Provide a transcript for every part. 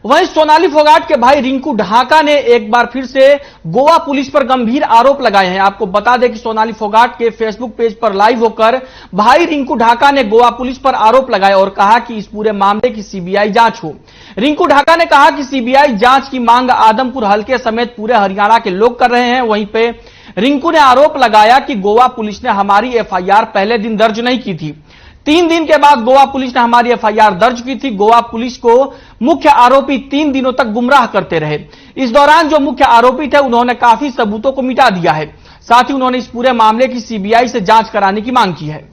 वहीं सोनाली फोगाट के भाई रिंकू ढाका ने एक बार फिर से गोवा पुलिस पर गंभीर आरोप लगाए हैं। आपको बता दें कि सोनाली फोगाट के फेसबुक पेज पर लाइव होकर भाई रिंकू ढाका ने गोवा पुलिस पर आरोप लगाए और कहा कि इस पूरे मामले की सीबीआई जांच हो। रिंकू ढाका ने कहा कि सीबीआई जांच की मांग आदमपुर हलके समेत पूरे हरियाणा के लोग कर रहे हैं। वहीं पे रिंकू ने आरोप लगाया कि गोवा पुलिस ने हमारी एफआईआर पहले दिन दर्ज नहीं की थी। 3 दिन के बाद गोवा पुलिस ने हमारी एफआईआर दर्ज की थी। गोवा पुलिस को मुख्य आरोपी 3 दिनों तक गुमराह करते रहे। इस दौरान जो मुख्य आरोपी थे उन्होंने काफी सबूतों को मिटा दिया है। साथ ही उन्होंने इस पूरे मामले की सीबीआई से जांच कराने की मांग की है।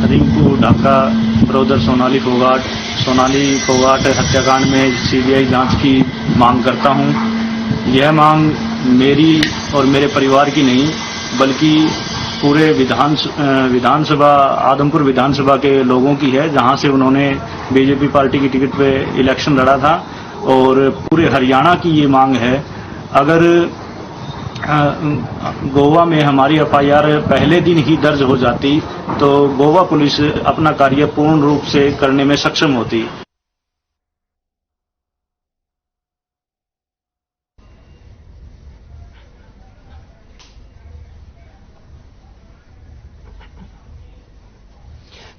रिंकू ढाका ब्रदर सोनाली फोगाट हत्याकांड में सीबीआई जांच की मांग करता हूं। यह मांग मेरी और मेरे परिवार की नहीं बल्कि पूरे विधानसभा आदमपुर विधानसभा के लोगों की है, जहां से उन्होंने बीजेपी पार्टी की टिकट पे इलेक्शन लड़ा था और पूरे हरियाणा की ये मांग है। अगर गोवा में हमारी एफआईआर पहले दिन ही दर्ज हो जाती तो गोवा पुलिस अपना कार्य पूर्ण रूप से करने में सक्षम होती।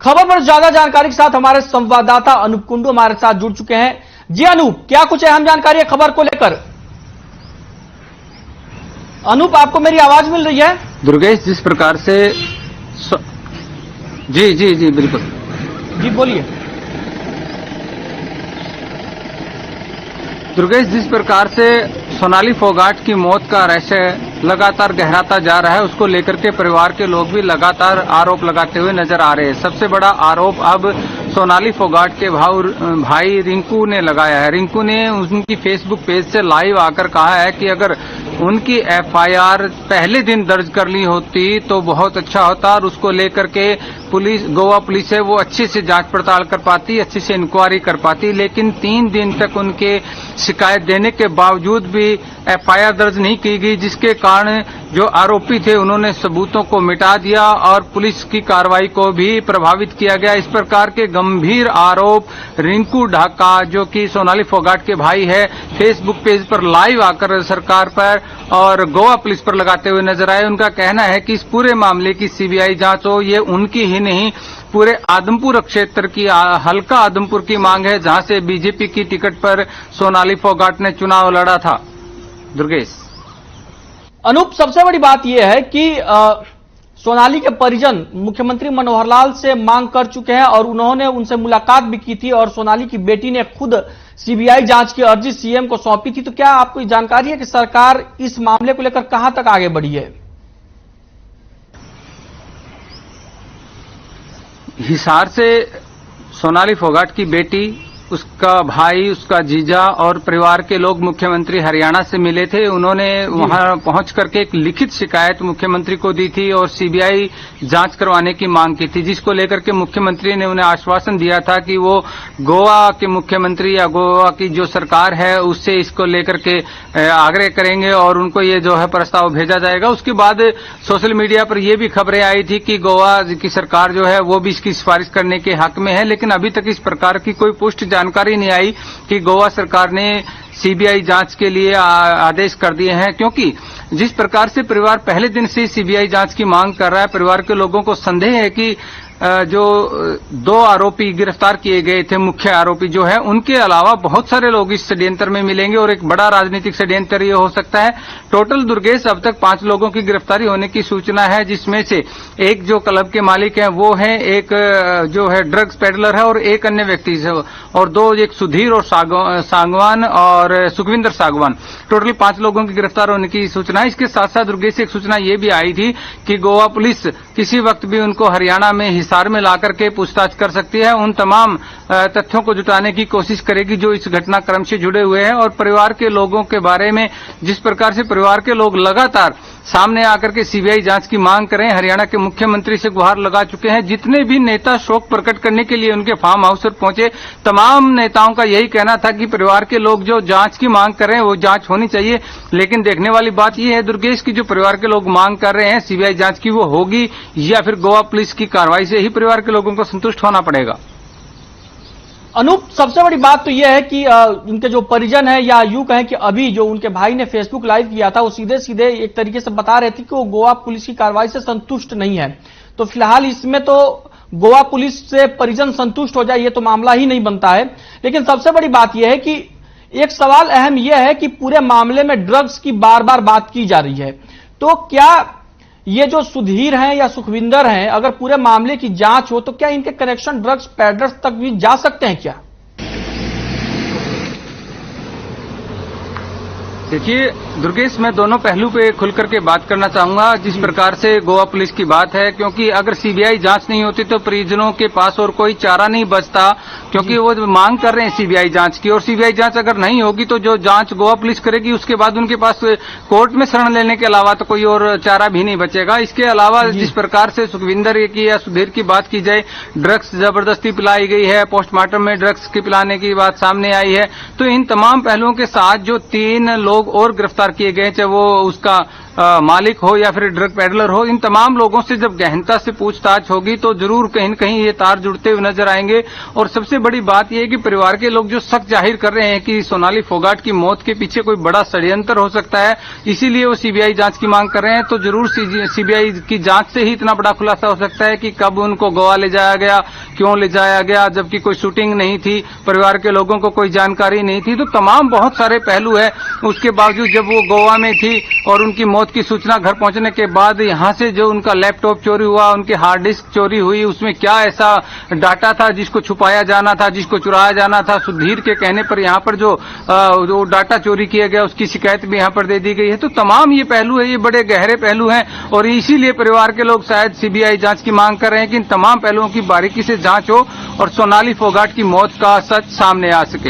खबर पर ज्यादा जानकारी के साथ हमारे संवाददाता अनूप कुंडू हमारे साथ जुड़ चुके हैं। जी अनूप, क्या कुछ अहम जानकारी है खबर को लेकर? अनूप, आपको मेरी आवाज मिल रही है? दुर्गेश, जिस प्रकार से जी बिल्कुल जी बोलिए। दुर्गेश, जिस प्रकार से सोनाली फोगाट की मौत का रहस्य लगातार गहराता जा रहा है, उसको लेकर के परिवार के लोग भी लगातार आरोप लगाते हुए नजर आ रहे हैं। सबसे बड़ा आरोप अब सोनाली फोगाट के भाई रिंकू ने लगाया है। रिंकू ने उनकी फेसबुक पेज से लाइव आकर कहा है कि अगर उनकी एफआईआर पहले दिन दर्ज कर ली होती तो बहुत अच्छा होता और उसको लेकर के गोवा पुलिस है वो अच्छे से जांच पड़ताल कर पाती, अच्छे से इंक्वायरी कर पाती। लेकिन 3 दिन तक उनके शिकायत देने के बावजूद भी एफआईआर दर्ज नहीं की गई, जिसके कारण जो आरोपी थे उन्होंने सबूतों को मिटा दिया और पुलिस की कार्रवाई को भी प्रभावित किया गया। इस प्रकार के गंभीर आरोप रिंकू ढाका, जो कि सोनाली फोगाट के भाई है, फेसबुक पेज पर लाइव आकर सरकार पर और गोवा पुलिस पर लगाते हुए नजर आए। उनका कहना है कि इस पूरे मामले की सीबीआई जांच हो। ये उनकी ही नहीं, पूरे आदमपुर क्षेत्र की, हल्का आदमपुर की मांग है, जहां से बीजेपी की टिकट पर सोनाली फोगाट ने चुनाव लड़ा था। दुर्गेश, अनूप, सबसे बड़ी बात यह है कि सोनाली के परिजन मुख्यमंत्री मनोहर लाल से मांग कर चुके हैं और उन्होंने उनसे मुलाकात भी की थी और सोनाली की बेटी ने खुद सीबीआई जांच की अर्जी सीएम को सौंपी थी। तो क्या आपको जानकारी है कि सरकार इस मामले को लेकर कहां तक आगे बढ़ी है? हिसार से सोनाली फोगाट की बेटी, उसका भाई, उसका जीजा और परिवार के लोग मुख्यमंत्री हरियाणा से मिले थे। उन्होंने वहां पहुंच करके एक लिखित शिकायत मुख्यमंत्री को दी थी और सीबीआई जांच करवाने की मांग की थी, जिसको लेकर के मुख्यमंत्री ने उन्हें आश्वासन दिया था कि वो गोवा के मुख्यमंत्री या गोवा की जो सरकार है उससे इसको लेकर के आग्रह करेंगे और उनको ये जो है प्रस्ताव भेजा जाएगा। उसके बाद सोशल मीडिया पर यह भी खबरें आई थी कि गोवा की सरकार जो है वो भी इसकी सिफारिश करने के हक में है, लेकिन अभी तक इस प्रकार की कोई पुष्ट जानकारी नहीं आई कि गोवा सरकार ने सीबीआई जांच के लिए आदेश कर दिए हैं। क्योंकि जिस प्रकार से परिवार पहले दिन से सीबीआई जांच की मांग कर रहा है, परिवार के लोगों को संदेह है कि जो 2 आरोपी गिरफ्तार किए गए थे, मुख्य आरोपी जो है, उनके अलावा बहुत सारे लोग इस षड्यंत्र में मिलेंगे और एक बड़ा राजनीतिक षड्यंत्र ये हो सकता है। टोटल दुर्गेश अब तक 5 लोगों की गिरफ्तारी होने की सूचना है, जिसमें से एक जो क्लब के मालिक हैं वो है, एक जो है ड्रग्स पेडलर है और एक अन्य व्यक्ति है, और 2 एक सुधीर और सांगवान और सुखविंदर सांगवान। टोटल 5 लोगों की गिरफ्तार होने की सूचना है। इसके साथ साथ दुर्गेश एक सूचना ये भी आई थी कि गोवा पुलिस किसी वक्त भी उनको हरियाणा में हिसार में लाकर के पूछताछ कर सकती है। उन तमाम तथ्यों को जुटाने की कोशिश करेगी जो इस घटनाक्रम से जुड़े हुए हैं। और परिवार के लोगों के बारे में जिस प्रकार से परिवार के लोग लगातार सामने आकर के सीबीआई जांच की मांग करें, हरियाणा के मुख्यमंत्री से गुहार लगा चुके हैं। जितने भी नेता शोक प्रकट करने के लिए उनके फार्म हाउस पर पहुंचे, तमाम नेताओं का यही कहना था कि परिवार के लोग जो जांच की मांग कर रहे हैं वो जांच होनी चाहिए। लेकिन देखने वाली बात यह है दुर्गेश की जो परिवार के लोग मांग कर रहे हैं सीबीआई जांच की, वो होगी या फिर गोवा पुलिस की कार्रवाई से ही परिवार के लोगों को संतुष्ट होना पड़ेगा। अनूप, सबसे बड़ी बात तो यह है कि उनके जो परिजन है या यूं कहें कि अभी जो उनके भाई ने फेसबुक लाइव किया था वो सीधे सीधे एक तरीके से बता रहे थे कि वो गोवा पुलिस की कार्रवाई से संतुष्ट नहीं है। तो फिलहाल इसमें तो गोवा पुलिस से परिजन संतुष्ट हो जाए ये तो मामला ही नहीं बनता है। लेकिन सबसे बड़ी बात यह है कि एक सवाल अहम यह है कि पूरे मामले में ड्रग्स की बार बार बात की जा रही है। तो क्या ये जो सुधीर हैं या सुखविंदर हैं, अगर पूरे मामले की जांच हो तो क्या इनके कनेक्शन ड्रग्स पैडलर्स तक भी जा सकते हैं क्या? देखिए दुर्गेश, मैं दोनों पहलू पे खुल करके बात करना चाहूंगा जिस प्रकार से गोवा पुलिस की बात है, क्योंकि अगर सीबीआई जांच नहीं होती तो परिजनों के पास और कोई चारा नहीं बचता, क्योंकि वो मांग कर रहे हैं सीबीआई जांच की। और सीबीआई जांच अगर नहीं होगी तो जो जांच गोवा पुलिस करेगी उसके बाद उनके पास कोर्ट में शरण लेने के अलावा तो कोई और चारा भी नहीं बचेगा। इसके अलावा जिस प्रकार से सुखविंदर की या सुधीर की बात की जाए, ड्रग्स जबरदस्ती पिलाई गई है, पोस्टमार्टम में ड्रग्स की पिलाने की बात सामने आई है, तो इन तमाम पहलुओं के साथ जो 3 लोग और गिरफ्तार किए गए, चाहे वो उसका मालिक हो या फिर ड्रग पेडलर हो, इन तमाम लोगों से जब गहनता से पूछताछ होगी तो जरूर कहीं न कहीं ये तार जुड़ते हुए नजर आएंगे। और सबसे बड़ी बात यह है कि परिवार के लोग जो शक जाहिर कर रहे हैं कि सोनाली फोगाट की मौत के पीछे कोई बड़ा षड्यंत्र हो सकता है, इसीलिए वो सीबीआई जांच की मांग कर रहे हैं। तो जरूर सीबीआई की जांच से ही इतना बड़ा खुलासा हो सकता है कि कब उनको गोवा ले जाया गया, क्यों ले जाया गया, जबकि कोई शूटिंग नहीं थी, परिवार के लोगों को कोई जानकारी नहीं थी। तो तमाम बहुत सारे पहलू है। उसके बावजूद जब वो गोवा में थी और उनकी मौत की सूचना घर पहुंचने के बाद यहां से जो उनका लैपटॉप चोरी हुआ, उनके हार्ड डिस्क चोरी हुई, उसमें क्या ऐसा डाटा था जिसको छुपाया जाना था, जिसको चुराया जाना था। सुधीर के कहने पर यहां पर जो डाटा चोरी किया गया उसकी शिकायत भी यहां पर दे दी गई है। तो तमाम ये पहलू है, ये बड़े गहरे पहलू हैं और इसीलिए परिवार के लोग शायद सीबीआई जांच की मांग कर रहे हैं कि इन तमाम पहलुओं की बारीकी से जांच हो और सोनाली फोगाट की मौत का सच सामने आ सके।